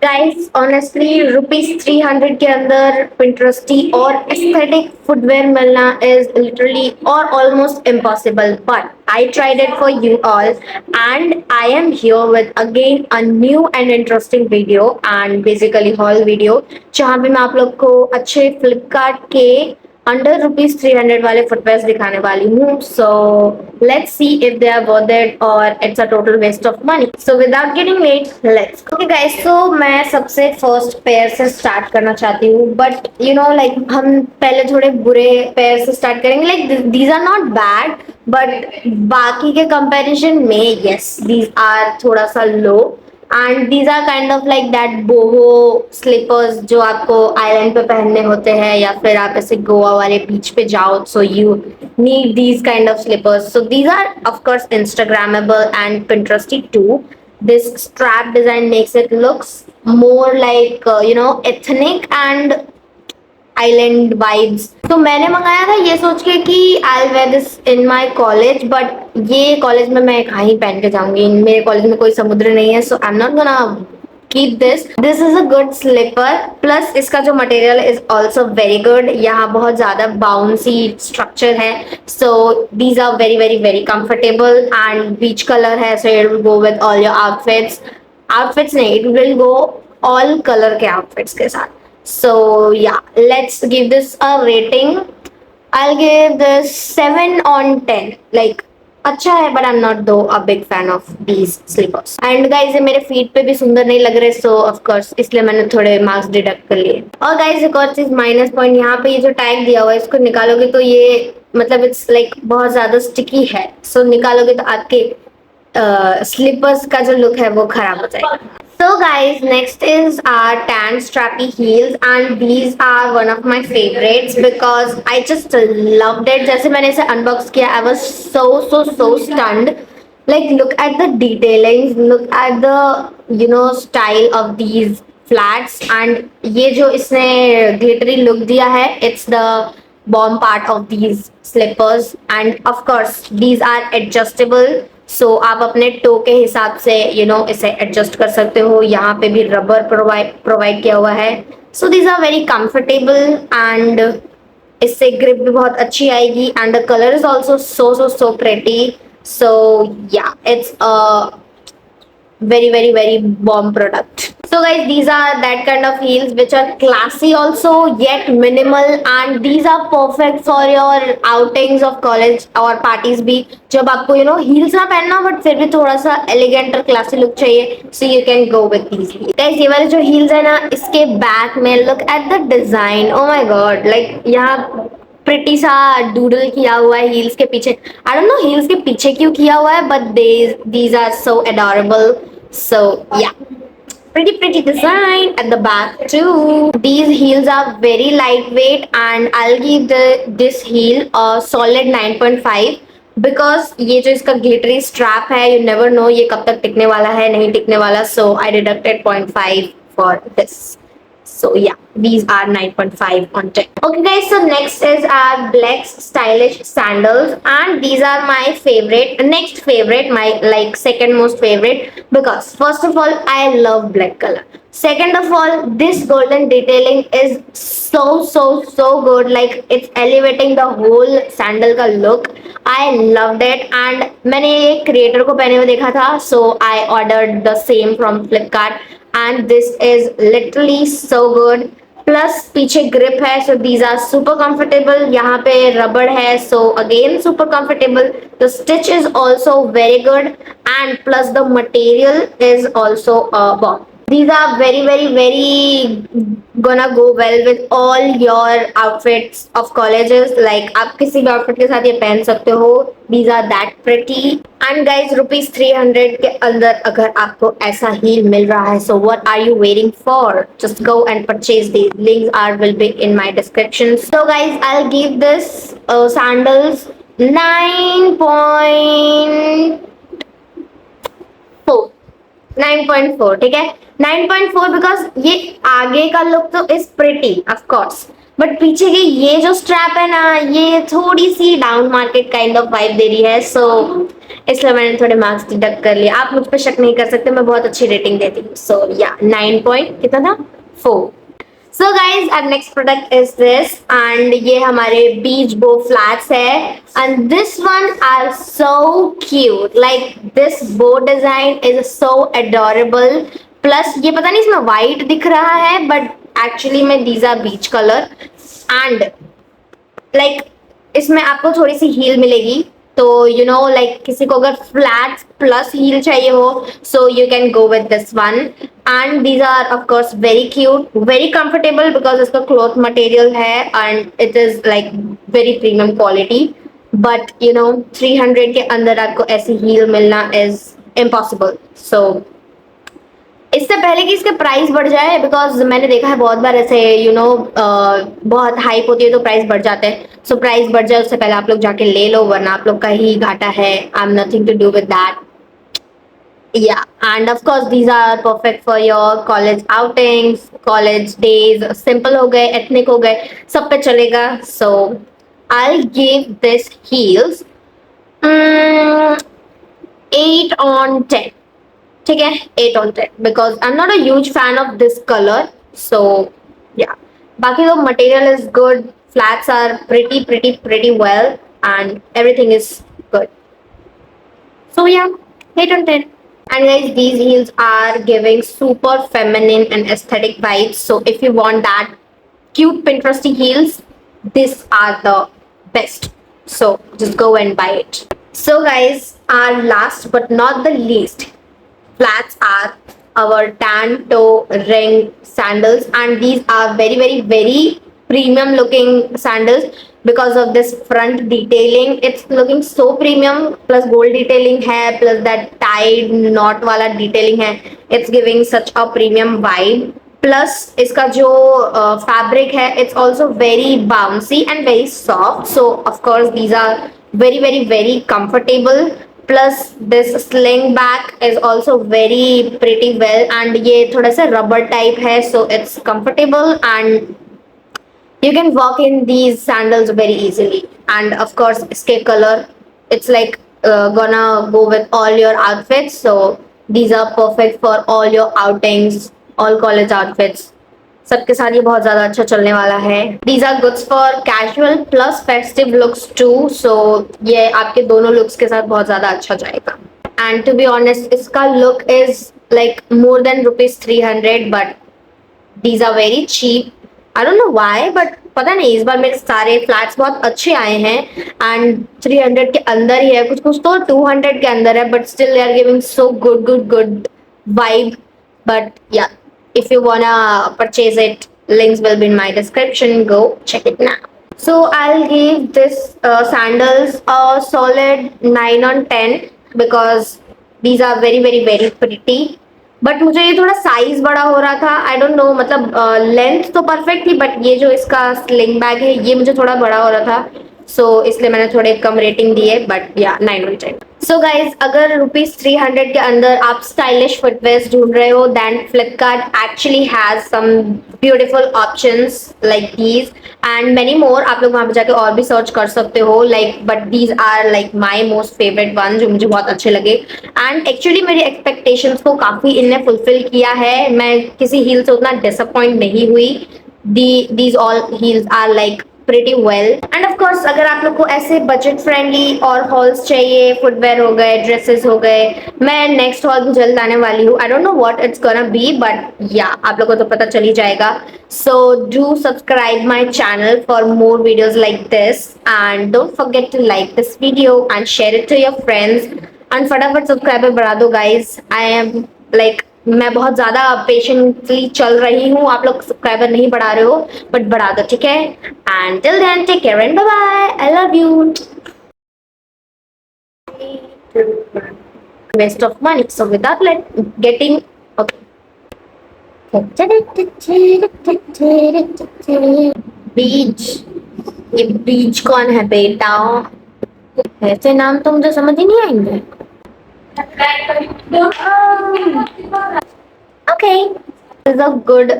Guys honestly ₹300 के अंदर पिंटरेस्टी और एस्थेटिक फुटवेयर मिलना इज लिटरली और almost impossible, but I tried it for you all and I am here with again a new and interesting video and basically hall video, जहां पे मैं आप लोग को अच्छे फ्लिपकार्ट के अंडर ₹300 वाले फुटवेयर दिखाने वाली हूँ. So let's see if they are worth it और it's a total waste of money. So without getting late let's okay guys. So मैं सबसे फर्स्ट पेयर से स्टार्ट करना चाहती हूँ, बट यू नो लाइक हम पहले थोड़े बुरे पेयर से स्टार्ट करेंगे. Like these are not bad, but बाकी के कंपैरिजन में यस दीज आर थोड़ा सा low. And these are kind of like that boho slippers जो आपको आइलैंड पे पहनने होते हैं, या फिर आप ऐसे गोवा वाले बीच पे जाओ, so you need these kind of slippers. So these are of course Instagrammable and Pinteresty too. This strap design makes it looks more like ethnic and island vibes. तो मैंने मंगाया था ये सोच के कि I wear this in my college, but ये college में मैं कहाँ ही पहन के जाऊंगी. मेरे कॉलेज में कोई समुद्र नहीं है, so I am not gonna keep this is a good slipper. Plus इसका जो material is also very good. यहाँ बहुत ज्यादा बाउंसी स्ट्रक्चर है, so these are very very very comfortable and beach colour है, so it will go with all your outfits नहीं, it will go all colour के outfits के साथ. So yeah, let's give this a rating. I'll give this 7 on 10. Like अच्छा है, but I'm not though a big fan of these slippers. And guys ये मेरे feet पे भी सुंदर नहीं लग रहे, so of course इसलिए मैंने थोड़े मार्क्स डिडक्ट कर लिए. और guys एक और चीज माइनस पॉइंट, यहाँ पे ये जो टैग दिया हुआ है इसको निकालोगे तो ये मतलब इट्स लाइक बहुत ज्यादा स्टिकी है, so निकालोगे तो आपके स्लीपर्स का जो लुक है वो खराब हो जाएगा. So guys, next is our tan strappy heels and these are one of my favorites because I just loved it. जैसे मैंने इसे unbox किया, I was so stunned. Like look at the detailings, look at the style of these flats and ये जो इसने glittery look दिया है, it's the bomb part of these slippers and of course these are adjustable. सो आप अपने to के हिसाब से इसे एडजस्ट कर सकते हो. यहाँ पे भी रबर प्रोवाइड किया हुआ है, so these are very comfortable and इससे ग्रिप भी बहुत अच्छी आएगी and the colour is also so pretty. So yeah it's a very bomb product. So guys, these are that kind of heels which are classy also yet minimal and these are perfect for your outings of college or parties भी, जब आपको heels ना पहनना but फिर भी थोड़ा सा elegant और classy look चाहिए, so you can go with these heels. Guys ये वाले जो heels है ना, इसके back में look at the design. Oh my god, like यहाँ प्रिटी सा डूडल किया हुआ है हील्स के पीछे. आई डोंट नो हील्स के पीछे क्यों किया हुआ है, but these are so adorable. So yeah, pretty design at the back too. These heels are very lightweight and I'll give this heel a solid 9.5 because ये जो इसका glittery strap है, you never know ये कब तक टिकने वाला है नहीं टिकने वाला, so I deducted 0.5 for this. So yeah, these are 9.5 on 10. Okay guys, so next is our black stylish sandals and these are my favorite, next favorite, my like second most favorite because first of all I love black color. Second of all, this golden detailing is so good, like it's elevating the whole sandal का look. I loved it and मैंने ये creator को पहने हुए देखा था, so I ordered the same from Flipkart and this is literally so good. Plus पीछे grip है, so these are super comfortable. यहाँ पे rubber है, so again super comfortable. The stitch is also very good and plus the material is also bomb. These are very gonna go well with all your outfits of colleges. Like आप किसी भी outfit के साथ ये पहन सकते हो. These are that pretty. And guys, ₹300 के अंदर अगर आपको ऐसा हील मिल रहा है, so what are you waiting for? Just go and purchase these. Links will be in my description. So guys, I'll give this sandals 9.4, ठीक है. 9.4 बिकॉज ये आगे का लुक तो is pretty of course, but पीछे की ये जो स्ट्रैप है ना, ये थोड़ी सी down market kind of vibe दे रही है, सो इसलिए मैंने थोड़े मार्क्स डिडक्ट कर लिए। आप मुझ पर शक नहीं कर सकते, मैं बहुत अच्छी रेटिंग देती हूँ। सो या 9 पॉइंट कितना था, 4। So guys our next product is this, and ये हमारे बीच बो फ्लैट्स है, and this one are so cute, like this bow design is so adorable, plus ये पता नहीं इसमें white दिख रहा है but actually में these are beach color, and like इसमें आपको थोड़ी सी हील मिलेगी, तो यू नो लाइक किसी को अगर फ्लैट प्लस हील चाहिए हो, so you can go with this one, and these are of course very cute, very comfortable because इसका क्लॉथ मटेरियल है and it is like very premium quality, but you know 300 के अंदर आपको ऐसी heal मिलना is impossible. सो इससे पहले कि इसके प्राइस बढ़ जाए, बिकॉज मैंने देखा है बहुत बार ऐसे यू नो बहुत हाइप होती है तो प्राइस बढ़ जाते हैं, सो प्राइस बढ़ जाए उससे पहले आप लोग जाके ले लो, वरना आप लोग का ही घाटा है। I am nothing to do with that. Yeah, and of course these are perfect for your college outings, college days, simple हो गए, ethnic हो गए, सब पे चलेगा। So I'll give this heels 8 on 10। ठीक है, 8 on 10 because I'm not a huge fan of this color, so yeah, बाकी तो material is good, flats are pretty well, and everything is good, so yeah, 8 on 10। And guys, these heels are giving super feminine and aesthetic vibes, so if you want that cute Pinteresty heels, these are the best, so just go and buy it. So guys, our last but not the least, flats are our tan toe ring sandals, and these are very premium looking sandals because of this front detailing. It's looking so premium, plus gold detailing hai, plus that tied knot wala detailing hai, it's giving such a premium vibe, plus इसका जो fabric है, it's also very bouncy and very soft, so of course these are very comfortable, plus this sling back is also very pretty well, and ये थोड़ा सा rubber type है, so it's comfortable and you can walk in these sandals very easily, and of course इसके color, it's like gonna go with all your outfits, so these are perfect for all your outings, all college outfits, सबके साथ ये बहुत ज्यादा अच्छा चलने वाला है। These are goods for casual plus festive looks too, so ये आपके दोनों looks के साथ बहुत ज्यादा अच्छा जाएगा। And to be honest, इसका look is like more than rupees 300, but these are very cheap. I don't know why, but पता नहीं इस बार मेरे सारे फ्लैट्स बहुत अच्छे आए हैं, एंड 300 के अंदर ही है, कुछ कुछ तो 200 के अंदर है, but still they are giving so good vibe. But yeah, if you wanna purchase it, links will be in my description, go check it now. So I'll give this sandals a solid 9 on 10 because these are very pretty, but मुझे ये थोड़ा size बड़ा हो रहा था, आई don't no, मतलब length तो perfect थी, बट ये जो इसका स्लिंग बैग है ये मुझे थोड़ा बड़ा हो रहा था, सो इसलिए मैंने थोड़े कम रेटिंग दी है, बट या 9 on 10। सो गाइज, अगर रुपीज 300 के अंदर आप स्टाइलिश फुटवेयर ढूंढ रहे हो, then Flipkart actually has some beautiful options like these and many more. आप लोग वहां पे जाके और भी सर्च कर सकते हो, like but these are like my most favourite one, जो मुझे बहुत अच्छे लगे, एंड एक्चुअली मेरी एक्सपेक्टेशंस को काफी इनने फुलफिल किया है। मैं किसी हील से उतना डिसअपॉइंट नहीं हुई। these all heels are like pretty well, and of course अगर आप लोग को ऐसे बजट फ्रेंडली और हॉल्स चाहिए, फुटवेयर हो गए, ड्रेसेस हो गए, मैं नेक्स्ट हॉल भी जल्द आने वाली हूँ। I don't know what it's gonna be, but yeah आप लोग को तो पता चल ही जाएगा। So do subscribe my channel for more videos like this, and don't forget to like this video and share it to your friends, एंड फटाफट सब्सक्राइबर बढ़ा दो गाइज। आई एम लाइक, मैं बहुत ज्यादा पेशेंटली चल रही हूँ, आप लोग सब्सक्राइबर नहीं बढ़ा रहे हो, बट बढ़ा दो, ठीक है। And till then take care and bye bye, I love you. Waste of money, so without getting okay, बीच, ये बीच कौन है बेटा, ऐसे नाम तो मुझे समझ ही नहीं आएंगे। Okay. Is a good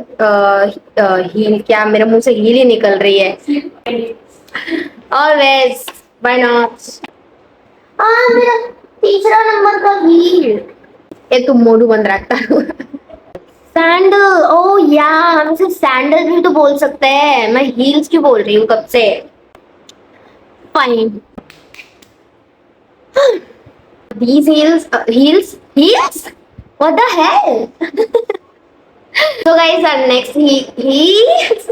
heel. क्या मेरे मुंह से हील ही निकल रही है. Always, why not. हाँ, मेरा तीसरा नंबर का हील. ये तुम मोटू बंद रखता है. सैंडल. ओ या, हम इसे सैंडल भी तो बोल सकते हैं. मैं हील्स क्यों बोल रही हूँ कब से. Fine. These heels. What the hell? So guys, our next heels.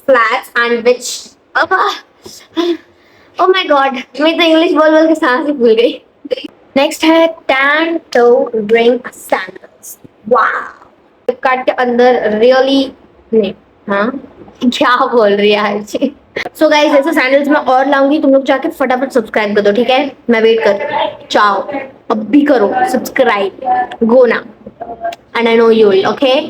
Flats and which. Oh my god, मैं तो इंग्लिश बोल बोल के सांस ही भूल गई. नेक्स्ट है टैन टो रिंग सैंडल्स. वाह. फ्लिपकार्ट के अंदर रियली नहीं. हाँ, क्या बोल रही है आज. सो गाइस, ऐसे सैंडल्स मैं और लाऊंगी. तुम लोग जाके फटाफट सब्सक्राइब कर दो, ठीक है. मैं वेट कर. चाओ. अब भी करो सब्सक्राइब. गो ना. And I know you will. Okay.